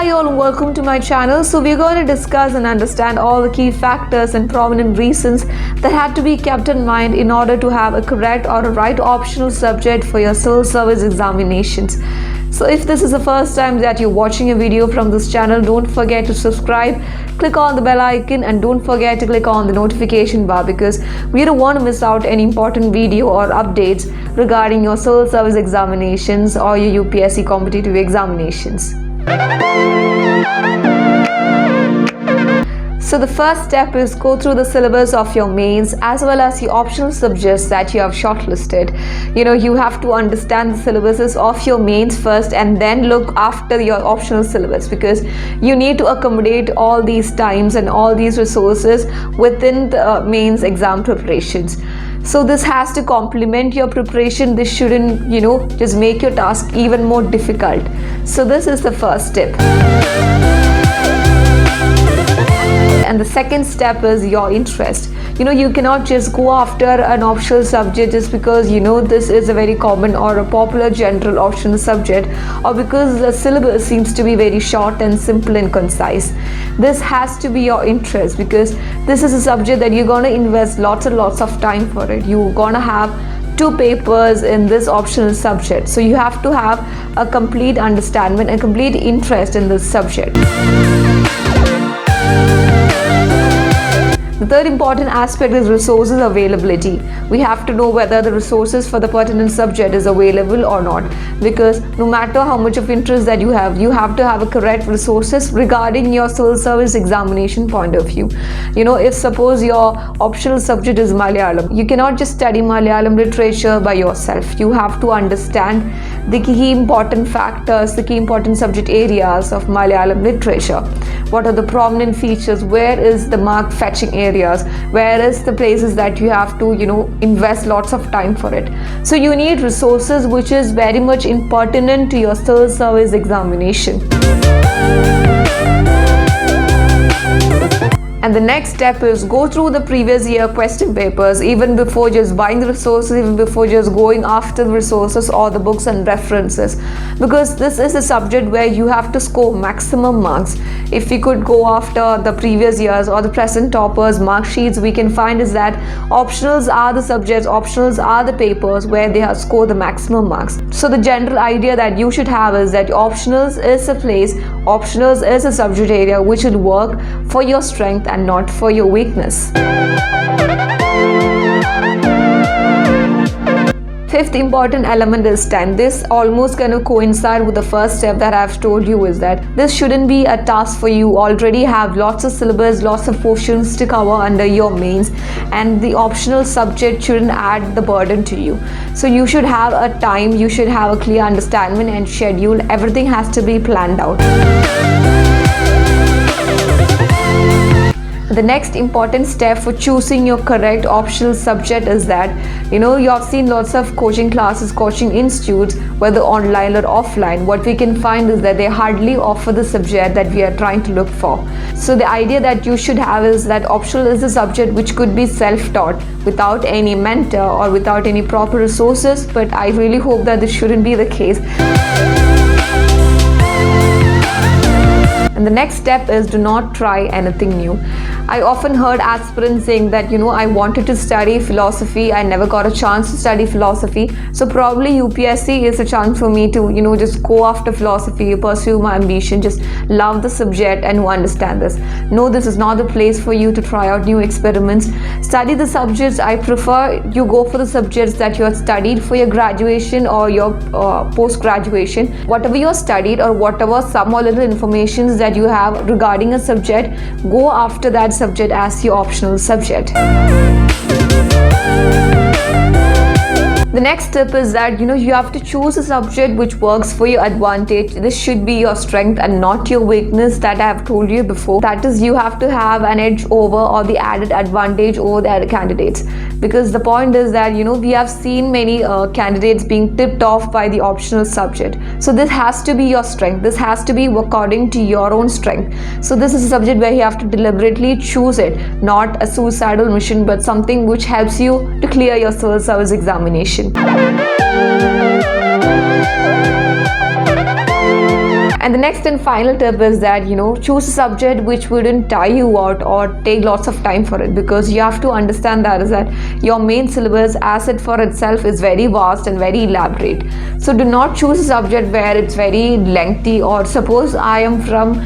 Hi all, and welcome to my channel. So we're going to discuss and understand all the key factors and prominent reasons that had to be kept in mind in order to have a correct or a right optional subject for your civil service examinations. So if this is the first time that you're watching a video from this channel, don't forget to subscribe, click on the bell icon, and don't forget to click on the notification bar, because we don't want to miss out any important video or updates regarding your civil service examinations or your UPSC competitive examinations. So the first step is go through the syllabus of your mains as well as the optional subjects that you have shortlisted. You have to understand the syllabuses of your mains first and then look after your optional syllabus, because you need to accommodate all these times and all these resources within the mains exam preparations. So this has to complement your preparation. This shouldn't, just make your task even more difficult. So this is the first step. And the second step is your interest. You cannot just go after an optional subject just because this is a very common or a popular general optional subject, or because the syllabus seems to be very short and simple and concise. This has to be your interest, because this is a subject that you're going to invest lots and lots of time for it. You're going to have 2 papers in this optional subject, so you have to have a complete understanding and complete interest in this subject. The third important aspect is resources availability. We have to know whether the resources for the pertinent subject is available or not, because no matter how much of interest that you have to have a correct resources regarding your civil service examination point of view. If suppose your optional subject is Malayalam, you cannot just study Malayalam literature by yourself. You have to understand the key important factors, the key important subject areas of Malayalam literature. What are the prominent features? Where is the mark fetching areas? Where is the places that you have to invest lots of time for it? So you need resources which is very much pertinent to your civil service examination. And the next step is go through the previous year question papers even before just buying the resources, even before just going after the resources or the books and references, because this is a subject where you have to score maximum marks. If we could go after the previous years or the present toppers mark sheets, we can find is that optionals are the subjects, optionals are the papers where they have scored the maximum marks. So the general idea that you should have is that optionals is a place, optionals is a subject area which will work for your strength and not for your weakness. Fifth important element is time. This almost kind of coincide with the first step that I've told you, is that this shouldn't be a task for you. Already have lots of syllabus, lots of portions to cover under your mains, and the optional subject shouldn't add the burden to you. So you should have a time, you should have a clear understanding and schedule. Everything has to be planned out. The next important step for choosing your correct optional subject is that you have seen lots of coaching classes, coaching institutes, whether online or offline. What we can find is that they hardly offer the subject that we are trying to look for. So the idea that you should have is that optional is a subject which could be self-taught without any mentor or without any proper resources, but I really hope that this shouldn't be the case. And the next step is do not try anything new. I often heard aspirants saying that I wanted to study philosophy, I never got a chance to study philosophy, so probably UPSC is a chance for me to just go after philosophy, pursue my ambition, just love the subject and understand this. No, this is not the place for you to try out new experiments. Study the subjects. I prefer you go for the subjects that you have studied for your graduation or your post-graduation. Whatever you have studied or whatever some or little information that you have regarding a subject, go after that subject as your optional subject. The next tip is that you have to choose a subject which works for your advantage. This should be your strength and not your weakness, that I have told you before. That is, you have to have an edge over or the added advantage over the other candidates, because the point is that we have seen many candidates being tipped off by the optional subject. So this has to be your strength. This has to be according to your own strength. So this is a subject where you have to deliberately choose it, not a suicidal mission, but something which helps you to clear your civil service examination. And the next and final tip is that, choose a subject which wouldn't tire you out or take lots of time for it, because you have to understand that is that your main syllabus as it for itself is very vast and very elaborate. So do not choose a subject where it's very lengthy. Or suppose I am from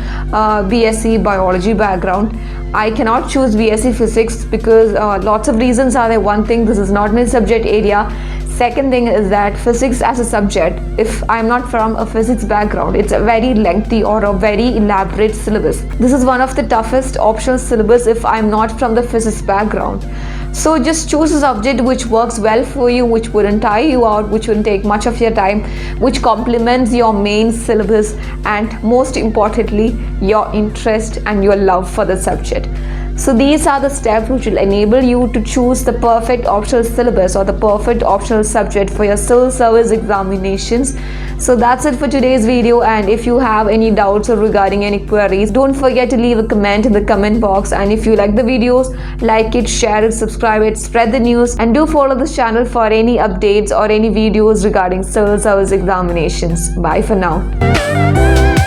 BSc biology background, I cannot choose BSc physics because lots of reasons are there. One thing, this is not my subject area. Second thing is that physics as a subject, if I'm not from a physics background, it's a very lengthy or a very elaborate syllabus. This is one of the toughest optional syllabus if I'm not from the physics background. So just choose a subject which works well for you, which wouldn't tire you out, which wouldn't take much of your time, which complements your main syllabus, and most importantly, your interest and your love for the subject. So these are the steps which will enable you to choose the perfect optional syllabus or the perfect optional subject for your civil service examinations. So that's it for today's video, and if you have any doubts or regarding any queries, don't forget to leave a comment in the comment box. And if you like the videos, like it, share it, subscribe it, spread the news, and do follow this channel for any updates or any videos regarding civil service examinations. Bye for now.